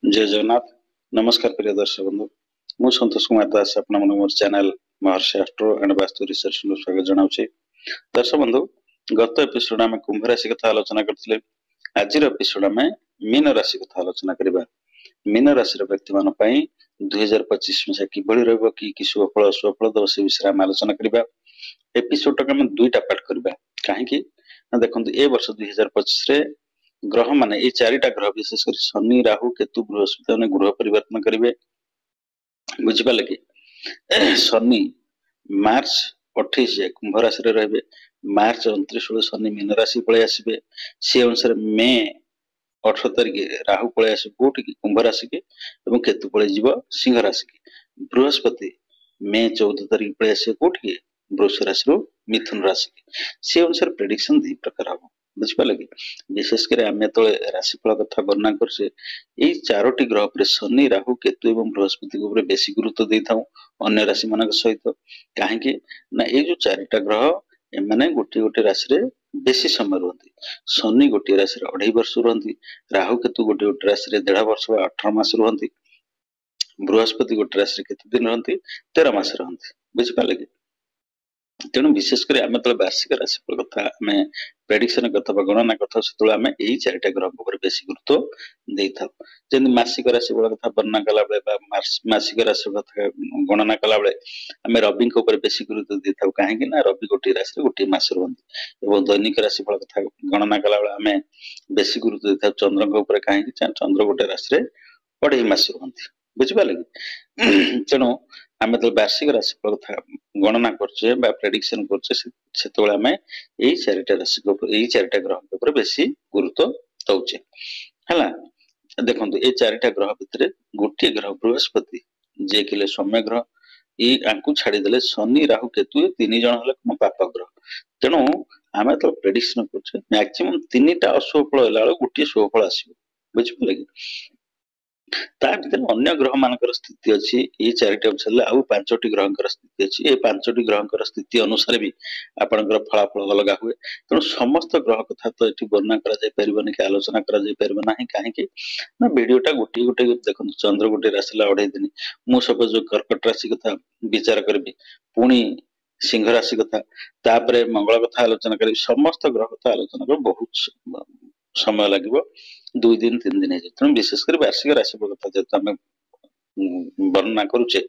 जय जगन्नाथ। नमस्कार प्रिय दर्शक बंधु, मु संतोष कुमार दास आपण मोर channel Maharshi astro and vastu research स्वागत जनाऊे। दर्शक बंधु, गत एपिसोड आम कुंभ राशि कथा आलोचना करथिले। आजिर एपिसोड आम मीन राशि कथा आलोचना करबा। मीन राशि व्यक्ति मान पई 2025 मसीहा किभଳି रहबो कि शुभ फल अशुभ फल दो से विषय आम आलोचना करबा। एपिसोड तक आम दुईटा पार्ट करबा काहेकि देखंतु ए वर्ष 2025 रे ग्रह माने ये चारिटा ग्रह विशेषकर शनि राहु केतु बृहस्पति ने ग्रह परिवर्तन करेंगे। बुझिपारे कि शनि मार्च 28 जाए कुंभ राशि रे, मार्च 29 शनि मीन राशि पलि आसबे। से अनुसार मे 18 तारिख राहु पलि आस कोटि कुंभ राशि के और केतु पलि जीव सिंह राशि के। बृहस्पति मे 14 तारिख पलि आस कोटि वृष राशि मिथुन राशि के। से अनुसार प्रेडिक्शन दी प्रकार हम बुझिपारे कि विशेषकर आम जो राशिफल कथा वर्णना कर चारोटी ग्रह पर शनि राहु केतु और बृहस्पति को बेसी गुरुत्व दे था अन्य राशि मान सहित। कहीं ना ये जो चारिटा ग्रह एमाने गोटे गोटे राशि रे बेसी समय रुहती। शनि गोटे राशि 2.5 वर्ष रुहती, राहु केतु गोटे गोटे राशि 1.5 वर्ष 18 मास रुहती, बृहस्पति गोटे राशि केते दिन रुहती 13 मास रुहती। बुझिपारे कि तेणु विशेषकर आम जो वार्षिक राशिफल कथा आम प्रेडिक्शन करता गणना करता से आम यही चारिटा ग्रह पर बेसी गुरुत्व दे था। जमी मासिक राशिफल कथा वर्णना कला मासिक राशि कथा गणना कला आम रवि बेसी गुरुत्व दे था। कहीं रवि गोटे राशि गोटे मास रुहती और दैनिक राशिफल कथा गणना कला आम बेसी गुरुत्व दे था चंद्र कहीं चंद्र गोटे राशि 2.5 मास रुहती। बुझिपारे कि तेणु आम जो वार्षिक राशिफल कथा गणना करछे बा प्रेडिक्शन करछे सेतोळे आमे एई चारिटा राशि एई चारिटा ग्रह ऊपर बेसी गुरुत्व दउछे। हला देखंतु ए चारिटा ग्रह भितरे गोटे ग्रह बृहस्पति जे किले सौम्य ग्रह ई आंकु छाड़ी देले शनि राहु केतु तीन जण हले म पाप ग्रह। तेणु आमे तो प्रेडिक्शन करछे मैक्सिमम तीनटा अशुभ फल होला गोटे शुभ फल आसीबो। बुझिपारे कि ता भीतर अन्य ग्रह मानकर स्थिति अच्छी ये चारिटा छले आउ पांचटी ग्रहंकर स्थिति अच्छी ये पांचटी ग्रहंकर स्थिति अनुसार भी आपनकर फलाफल अलग हुए। तेणु समस्त ग्रह कथा तो ये वर्णना करा जाय परिबनी कि आलोचना करा जाय परिबो नाही काहेकि ना वीडियोटा गोटे गोटे देखंतु चंद्र गोटे राशि 2.5 दिन मु सपोज जो कर्कट राशि कथा विचार करबी पुणी सिंह राशि कथा तापरे मंगल कथा आलोचना करी समस्त ग्रह कथा आलोचना कर बहुत समय लगे 2 दिन 3 दिन है। तेणु विशेषकर वार्षिक राशिफल कथा जेत आम वर्णना करुचे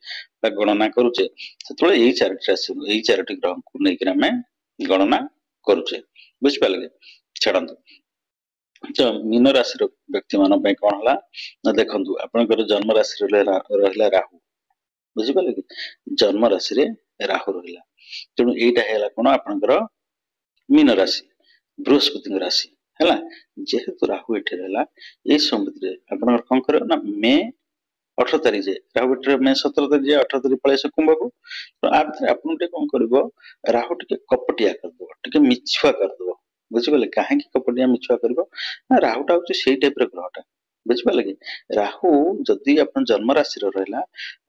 गणना करुचे से यही चारोटी ग्रह को लेकर आम गणना करुचे। बुझिपारे छाड़ू तो मीन राशि व्यक्ति मान कौन है देखु आपंकर जन्म राशि रहा राहु। बुझिपारे कि जन्म राशि राहु रहा तेणु यहाँ कौन आपंकर मीन राशि बृहस्पति राशि है जेहेतु राहु ये रहा ये समय कौन कर मे 18 तारिख जाए राहु मे 17 तारिख जाए 18 तारिख पलैस कुंभ को। तो आप कौन कर राहु टे कपटिया करदे टे मिछुआ करदे। बुझिपारे कहीं कपटिया मिछुआ कर राहुटा हूँ से टाइप ग्रहटा। बुझिपारे कि राहु जदि आप जन्म राशि रहा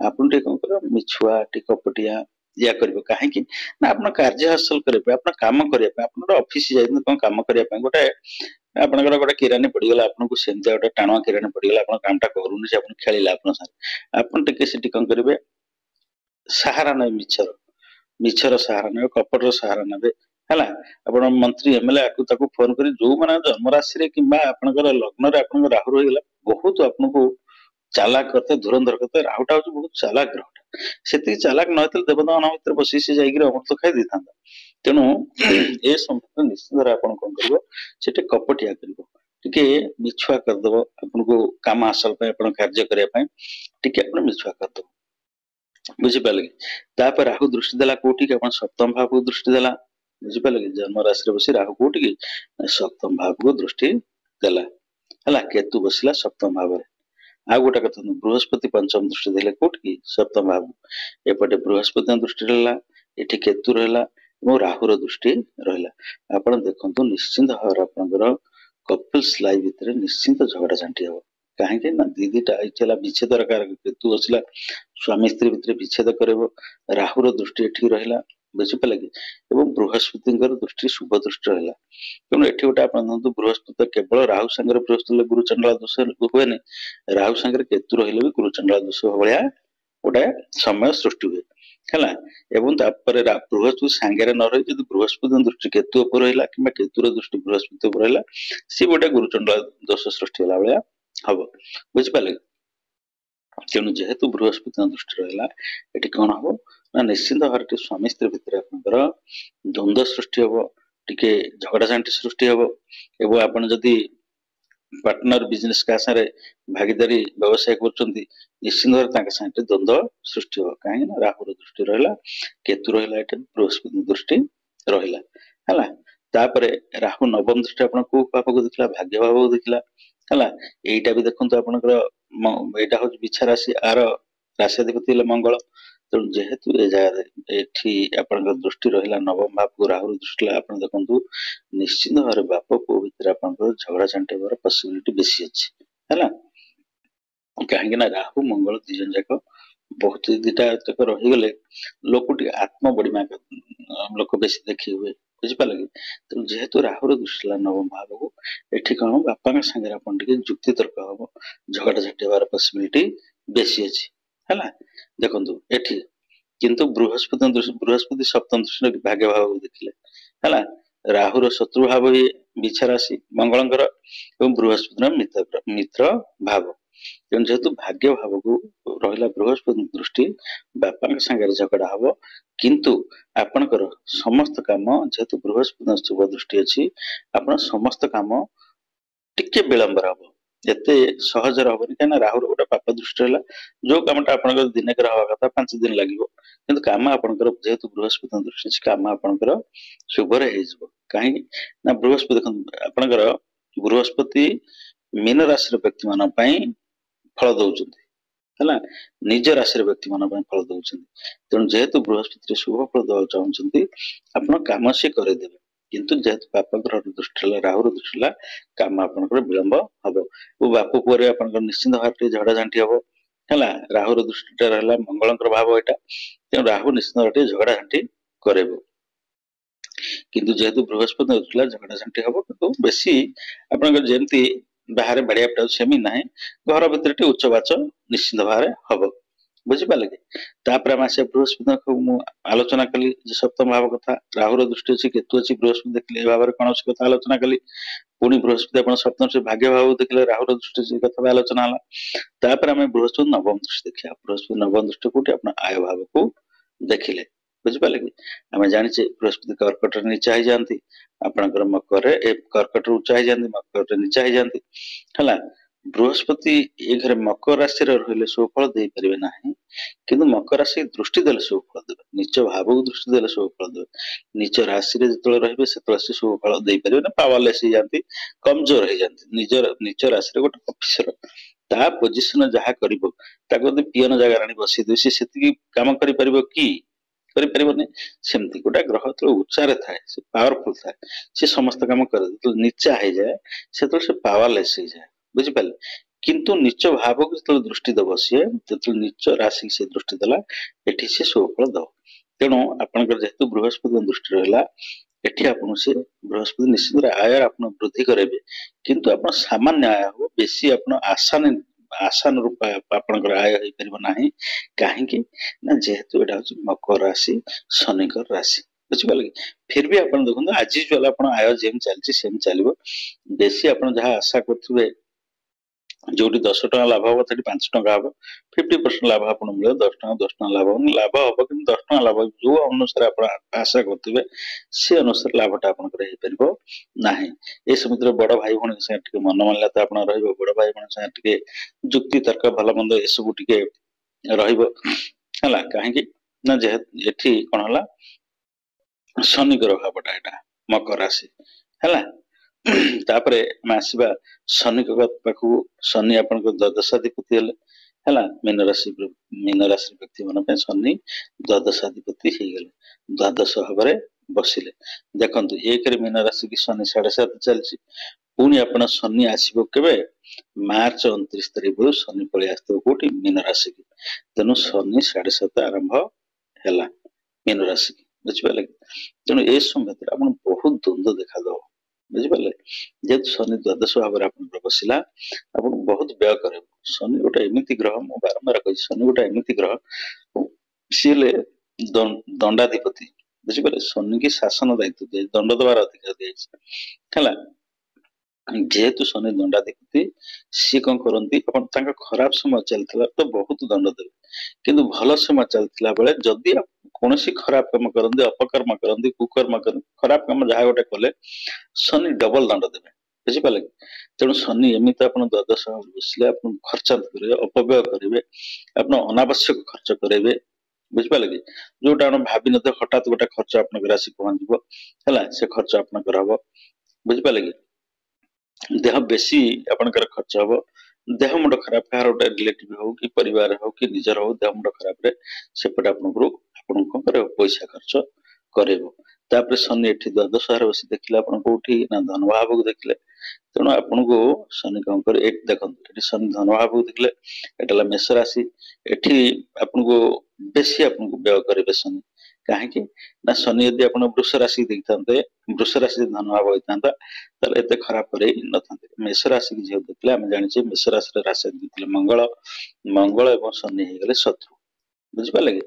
आप कौन कर मिछुआ टे कपटिया या कर कहीं आप कार्य हासिल करने आप काम करने आप ऑफिस जाए कौन काम करने गोटे आपंकर गोटे किरानी पड़गला आपको सेमती गोटे टाणुआ किरानी पड़गला आप कामटा करूनी से खेलिले आपटे कौन करेंगे सहारा ने मिछर सहारा ने कपटर सहारा ने है आप मंत्री एमएलए आपको फोन कर जो मैंने जन्म राशि कि लग्न राहु रहीगला बहुत आपको चालाक करते धुरंधर करते राहुटा हूँ बहुत चालाक ग्रहटा से चालाक न देवता मान भर बस सी जाकर अमृत खाई था। तेणु ए समय निश्चित आप कौन कर कपटिया कर मिछुआ करदेव आपको काम हासिल कार्य करने मिछुआ करदेव। बुझिपारे कि राहु दृष्टि देला कोटि सप्तम भाव को दृष्टि देला। बुझिपारे कि जन्म राशि बस राहु कोटि सप्तम भाव को दृष्टि देला है केतु बसला सप्तम भाव में। आ गोटे कथा बृहस्पति पंचम दृष्टि देले कोटि सप्तम भाव एपटे बृहस्पति दृष्टि रहा ये केतु रहा और राहुर दृष्टि रहा। आप देखो निश्चिंत भाव आपंकर कपल्स लाइफ भितर निश्चिंत झगड़ा झांटी हम कहीं ना दीदीटा ये विच्छेद केतु बसला स्वामी स्त्री भितर विच्छेद कर राहुर दृष्टि ये रहा बुझिपारे कि बृहस्पति दृष्टि शुभ दृष्टि रहा तेणु ये गोटे आप बृहस्पति केवल राहु सांगे बृहस्पति गुरुचंडाल दोष हुए राहु सांगे केतु रही भी गुरुचंडाल दोष भाया गोटे समय सृष्टि हुए है बृहस्पति सांगे न रही बृहस्पति दृष्टि केतु उपर रहा कि केतुर दृष्टि बृहस्पति उपर रहा सी गोटे गुरुचंडाल दोष सृष्टि है भाया हम बुझिपारे तेणु जेहेतु बृहस्पति दृष्टि रहा ये कौन हम ना निश्चिंत भाव स्वामी स्त्री भितर आपंकर द्वंद्व सृष्टि हम टिके झगड़ा झांटी सृष्टि हम एवं आपन जदि पार्टनर बिजनेस का सारे भागीदारी व्यवसाय कर निश्चिंत भाव साथ द्वंद्व सृष्टि हो कहीं राहुर दृष्टि रहा केतु रहा बृहस्पति दृष्टि रहा है राहु नवम दृष्टि आप भाव को देखला भाग्य भाव को देखला है यहीटा भी देखो आपंकर यहाँ हूँ बिछा राशि आर राशिधिपति मंगल तेणु जेहेतु ये दृष्टि रहा नवम भाव को राहु दृष्टि आप देखो निश्चिंत भाव बाप पु भर आप झगड़ा झांटी होवर पसिबिलिटी बेसी अच्छी है कहीं राहु मंगल दिजन जाक बहुत दीटा तक रहीगले लोक आत्म बढ़िया लोक बेसी देखी हुए बुझिपारे कि तेणु जेहेतु राहुर दृष्टि नवम भाव को ये कौन बापा सागर आप जुक्ति तर्क हम झगड़ा झाटी हमार पसिबिलिटी बेसी अच्छी है देखो ये किंतु बृहस्पति सप्तम दृष्टि भाग्य भाव को देखिले है राहुर शत्रु भाव ही बिछा राशि मंगलंकर बृहस्पति मित्र भाव तेणु जेहेतु भाग्य भाव को रहा बृहस्पति दृष्टि बापा सागर झगड़ा हम किंतु आपणकर समस्त काम जेहेतु बृहस्पति शुभ दृष्टि अच्छी आप समस्त काम टिके विलंब हम एते सहज हेनी कहीं राहुर गोटे पाप दृष्टि रहा जो कमटा आप दिन के हवा कथा 5 दिन लगे कि कम आपंकर जेहेतु बृहस्पति दृष्टि कम आपंकर शुभर हो कहीं बृहस्पति देखो आपंकर बृहस्पति मीन राशि व्यक्ति मान फल दौरान है निज राशि व्यक्ति मान फल दौरान तेणु जेहेतु बृहस्पति शुभ फल देवा चाहते आप कम सी करदे किंतु जेहेतु बाप ग्रह दृष्टि राहुर दृष्टि कम आपंकर विलंब हम वो बाप पुआरे आप निश्चिंत भाव झगड़ा झांटी हम है राहुर दृष्टि रहा मंगल भाव यहाँ तेणु राहु निश्चिंत भाव झगड़ा झांटी करे किंतु जेहेतु बृहस्पति दृष्टि झगड़ा झांटी हम कि बेसी आपमती बाहर बाड़िया पड़ा सेमी ना घर भर उच्च बाच निश्चिंत भाव हम बुझिपारे कि आम आस बृहस्पति आलोचना कली सप्तम भाव कथा राहुर दृष्टि अच्छी केतु अच्छी बृहस्पति देखिए भाव में कौन कथा आलोचना कली पुणी बृहस्पति आप सप्तम से भाग्य भाव देखिए राहुर दृष्टि कथा आलोचना है आम बृहस्पति नवम दृष्टि देखा बृहस्पति नवम दृष्टि कौटी आप आय भाव को देखिले बुझिपारे कि आम जाने बृहस्पति कर्कट नीचा ही जाती आपणकर मकर कर्कट उच्चा ही जाती मकर नीचा ही जाती है बृहस्पति ये घर मकर राशि रही सुफल दे पारे ना किंतु मकर राशि दृष्टि देले सुफल देवे नीच भाव को दृष्टि देले सुफल देवे नीच राशि जो रही से सुफल दे पारे ना पावरलेस हो जाती कमजोर हो जाती निज राशि गोटे अफिसर ता पोजिशन जहाँ कर पीएन जगह आनी बसई दे से कम कर सेमती गोटे ग्रह जो उच्चारे थाए पावरफुल थाए सी समस्त कम कर नीचा हो जाए से पावरलेस हो जाए बुझिपारे किंतु नीच भाव को जो दृष्टि दब सी जो नीच राशि से दृष्टि देला ये सी सुफल दब तेणु आपंकर जेहेतु बृहस्पति दृष्टि रहा एटी आपन से बृहस्पति निश्चित आय आप वृद्धि करेंगे किंतु आप सामान्य आय हो बेसी आप आसान रूप आपंकर आय हो पार ना कहीं जेहेतु यहाँ हूँ मकर राशि शनिकर राशि बुझिपारे कि फिर भी आप देखो आज जो आप आय जेम चलती सेम चलो बेसी आप जहाँ आशा करेंगे जो 10 टका लाभ हम 5 टका हम 50% लाभ आप मिले 10 टका लाभ हम कि 10 टका लाभ जो अनुसार आप आशा करेंगे से अनुसार लाभटा आपंकर ना ये समिति बड़ भाई भाई मन मानला तो आप बड़ भाई भाई जुक्ति तर्क भल मंद ये सब टे रहा कहीं जेहेतु ये कौन है शनि ग्रह भावटा यहाँ मकर राशि है तापर आसवा शनि पाखु शनि आप द्वादशाधिपति है मीन राशि व्यक्ति मान शनि द्वादशाधिपति हो गले द्वादश भाव बसिले देखो एक मीन राशि की शनि 7.5 चलती पुणी आप शनि आसब के मार्च 29 तारीख बेलू शनि पलि आस कौटी मीन राशि की तेणु शनि 7.5 आरंभ है मीन राशि की बुझिपारे तेणु ए समय आप बहुत द्वंद्व देखा दो बुझिपारे जेहेतु शनि द्वादश भाव बसिला आप बहुत व्यय कर शनि गोटे एमती ग्रह मुझे बारंबार कही शनि गोटे एमती ग्रह सी दंडाधिपति बुझिपारे शनि की शासन दायित्व दिए दंड देवार अधिकार दिया जेहेतु शनि दंडाधिपति सी कौन करती खराब समय चलता तो बहुत दंड देवे किंतु भल समय चलता बेले जदि कौन खराब कम करते अपकर्म करते कुकर्म कर खराब कम जहाँ गोटे कले शनि डबल दंड देवे बुझिपारे तेणु शनि एमती आप द्वादश बसले आप खर्चांत करेंगे अपव्यय करेंगे आप अनावश्यक खर्च करेंगे बुझिपारे कि जोटा आप भावी न हठात गोटे खर्च आप राशि पहुंचल से खर्च आपंकर हम बुझिपारे कि देह बेसी आपंकर खर्च हम देह मुंड खराब कहार गोटे रिलेटिव हो कि परिवार हो कि निजर हो देह मुंड खराब सेपटे आपन पैसा खर्च कर शनि एठी द्वादश बस देखिले आप कौटी ना धन भाव को देखिले तेणु आपन को शनि कौन कर देखते शनि धन भाव को देखिले एटा मेष राशि एठी आपन को बेसी आपन को व्यय करेंगे शनि कहीं ना शनि यदि आप वृष राशि देखते वृष राशि धन भाव होता एत खराब कर मेष राशि की जो देखते आम जाने मेष राशि राशि देखते मंगल मंगल और शनि हो गले शत्रु बुझिपारे कि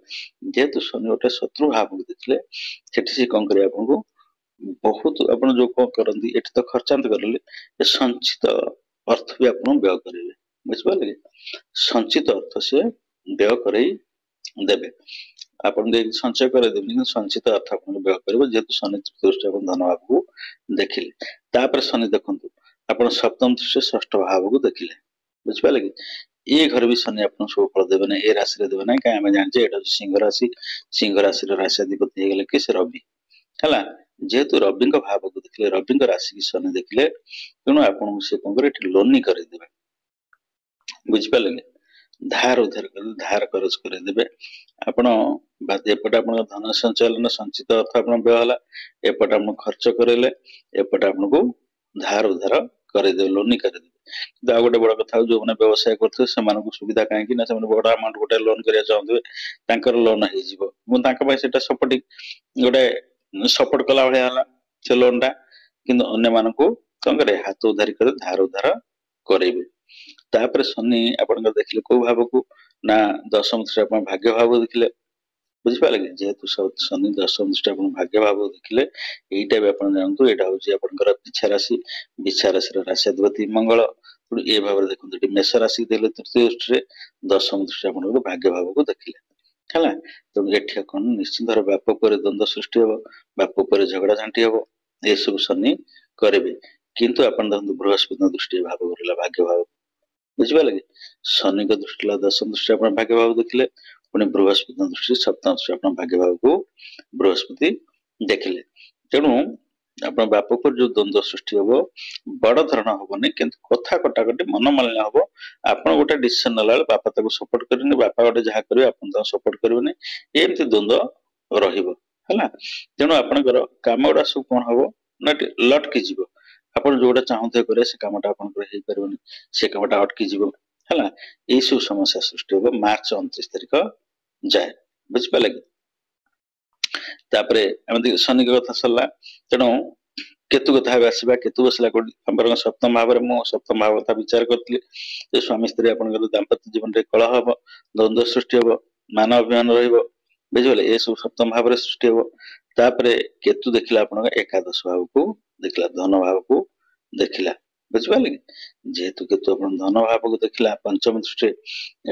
जेहेतु शनि गोटे शत्रु भाव को देखिले से कौन कर बहुत आप जो कौन करती ये तो खर्चांत करेंगे संचित अर्थ भी आप व्यय करेंगे बुझिपारे कि संचित अर्थ से व्यय कर देवे आप संचय कर संचित अर्थ आप व्यय करेंगे जेहेतु शनि दृष्टि धन भाव को देखिले शनि देखु आप सप्तम दृष्टि षष्ठ भाव को देखिले बुझिपारे कि ये घर भी शनि आप सब फल देवे ना ए राशि देवे ना कहीं जाने ये सिंह राशि राशिधिपति हो कि रवि है जेहेतु रवि भाव को देखिले रवि राशि की शनि देखिले तेणु आपन से कौन कर लोनी करदे बुझिपारे धार उधार कर धार करज करदे आपण एपटे आप धन संचालन संचित अर्थ आप व्यय एपटे आप खर्च करेले एपटे आपको धार उधार करदे लोनी करदे गोटे बड़ कथा जो मैंने व्यवसाय करते सुविधा कहीं बड़ अमाउंट गोटे लोन करा चाहते लोन हो सपोर्ट गोटे सपोर्ट कला भाया से लोन टा कि अन्य कौन करे हाथ उधारी कर धार उधार करेंगे शनि आप देखिले कौ भाव को ना दशम दृष्टि आप भाग्य भाव देखिले बुझिपारे कि जेहेतु शनि दशम दृष्टि आप भाग्य भाव देखिले यहीटा भी आप जानतु यहाँ हूँ पिछा राशि बिछा राशि राशिधिपति मंगल ए भाव देखते मेष राशि देले तृतीय दृष्टि दशम दृष्टि आप भाग्य भाव को देखिले है तेणु ये कौन निश्चित भाव व्यापक द्वंद्व सृष्टि हम व्यापक झगड़ा झांटी हम ये सब शनि करेंगे किंतु आप देखते बृहस्पति दृष्टि भाव कर भाग्य भाव बुझिपारे कि शनि का दृष्टि दशम दृष्टि आप भाग्य भाव देखिले पुणी बृहस्पति दृष्टि सप्तम दृष्टि आप भाग्य भाव को बृहस्पति देखिले तेणु आप व्यापक जो द्वंद्व सृष्टि हम बड़ धरण हेनी कि कथा कटाकटी मनमालिन्य हम आप गोटे डिसीजन ना बापा तक सपोर्ट करेंगे बापा गोटे जहाँ करेंगे आप सपोर्ट करेंगे एमती द्वंद्व रहा तेणु आपंकर कम गुड़ा सब कौन हम ना लटकी जीव आप जोटा चाहते करें से कमटा आपंकर से कमटा अटकी जीव है ये सब समस्या सृष्टि हम मार्च 29 तारिख जाए बुझिपारे कि शनि कथा सरला तेणु केतु कथा आसवा केतु बसला सप्तम भाव सप्तम भाव कथा विचार करी स्वामी स्त्री आप दाम्पत्य जीवन में कलह हम द्वंद्व सृष्टि हम मान अभिमान रुझे ये सब सप्तम भाव सृष्टि हम केतु देखला आप एकादश भाव को देखला धन भाव को देखला बुझिपारे कि जेहेतु केतु आप धन भाव को देखला पंचम दृष्टि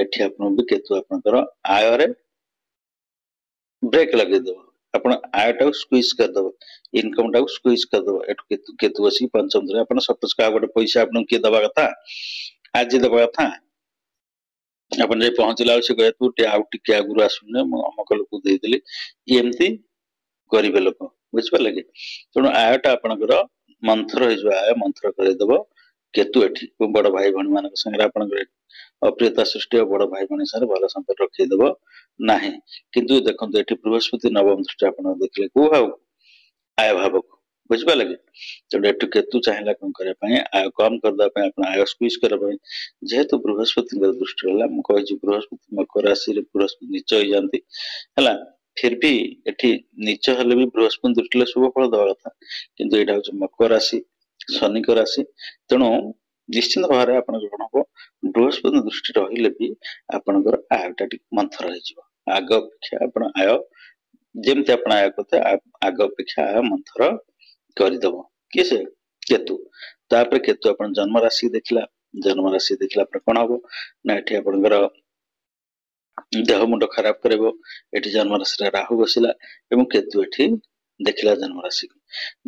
एठी आप केतु आपंकर आय ब्रेक लगेदेव आप आय टा स्क्वीज करदेव इनकम टा स्क्वीज करदेव केतु केतु बस पंचम दृष्टि आप सपोज क्या गोटे पैसा आप किए दवा कथा आज दवा कथा आप पहुंचला से कहे तू आगे आगुरी आसुने अमक लोक देदेली एमती करेंगे लोक बुझिपारे कि तेणु आयटा आपंकर मंथर हो आय मंथर करदेव केतु एठी बड़ भाई भाई मान संगे आपंकर अप्रियता सृष्टि बड़ भाई भाई सारे भल संपर्क रखीदेव ना किंतु देखो ये बृहस्पति नवम दृष्टि आप देखिले कौ भाव आय भाव को बुझिपारे कि तेणु एटू केतु चाहिए कौन करने आय कम करदे आय स्क्वीज करने जेहेतु बृहस्पति दृष्टि है मुझे बृहस्पति मकर राशि बृहस्पति नीच हो जाती है फिर भी एठी नीच हेले भी बृहस्पति दृष्टि शुभ फल दवा कथा किंतु एटा होचे मकर राशि शनि को राशि तेणु निश्चित भाव में आपण कौन हम बृहस्पति दृष्टि रहिले भी आपणकर आयटा मंथर हो आग अपेक्षा आपण आय जमती आप आय करते आग अपेक्षा आय मंथर करदेव किए से केतु तापर केतु आप जन्म राशि देखला जन्म राशि देखला कौन हम ना ये आपंकर देह मुंड खराब करेबो एठी जन्म राशि राहु बसिला एवं केतु एठी देखिला जन्म राशि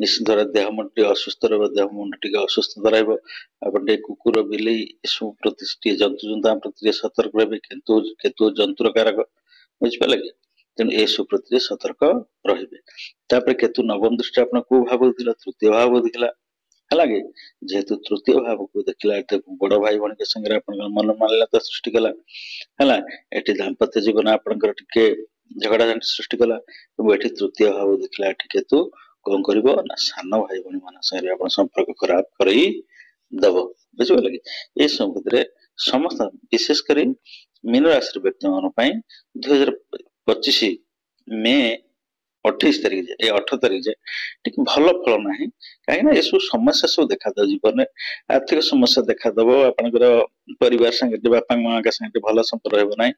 निश्चित भाव देह मुंड असुस्थ रहो देह मुंड टी असुस्थता रहो आपन कुकुर बिल्ली सब प्रति जंतु जंतु प्रति सतर्क रहे केतु केतु जंतुर कारक बुझिपारे कि तेणु ए सब प्रति सतर्क रहे केतु नवम दृष्टि आप भाव दिला तृतीय भाव दिखला है जेहेतु तृतीय भाव को देखला बड़ भाई भाई के संगे मन मान्यता सृष्टि कला है एटी दाम्पत्य जीवन आपंकर टिके झगड़ा झांटी सृष्टि कला एटी तृतीय भाव देखला केतु कौन कर सान भाई भाई मान संगे संपर्क खराब कर दब बुझे कि ये संबंध समस्त विशेषकर मीन राशि व्यक्ति मान 2025 मे 28 तारीख जाए 18 तारीख जाए भल फल ना कहीं ये सब समस्या सब देखा जीवन में आर्थिक समस्या देखादब आपंकर परिवार संगे बापा माँ संगे भल संपर्क रहा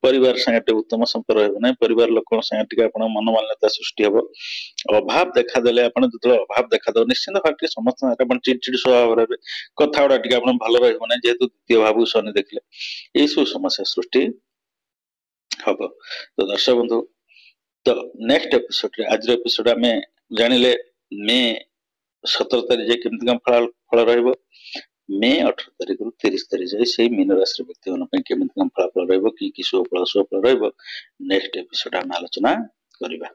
परिवार संगे उत्तम संपर्क रहा परिवार लोक संगे मन मान्यता सृष्टि हम अभाव देखादेले जो अभाव देखादब निश्चित भाव समस्त चिड़चिड़ स्वभाव रहे कथा गुड़ा भल रहा जेहेतु द्वितीय भाव शनि देखले ये सब समस्या सृष्टि हम तो दर्शक बंधु तो नेक्स्ट एपिसोड आज एपिसोड आम जानिले मे 17 तारीख केमती फल फल रहिबो मे 18 तारीख रु 30 तारीख जाए से मीन राशि व्यक्ति मान केमती फलाफल रहिबो कि शुभ फल रहिबो नेक्स्ट एपिसोड आम आलोचना करिबा।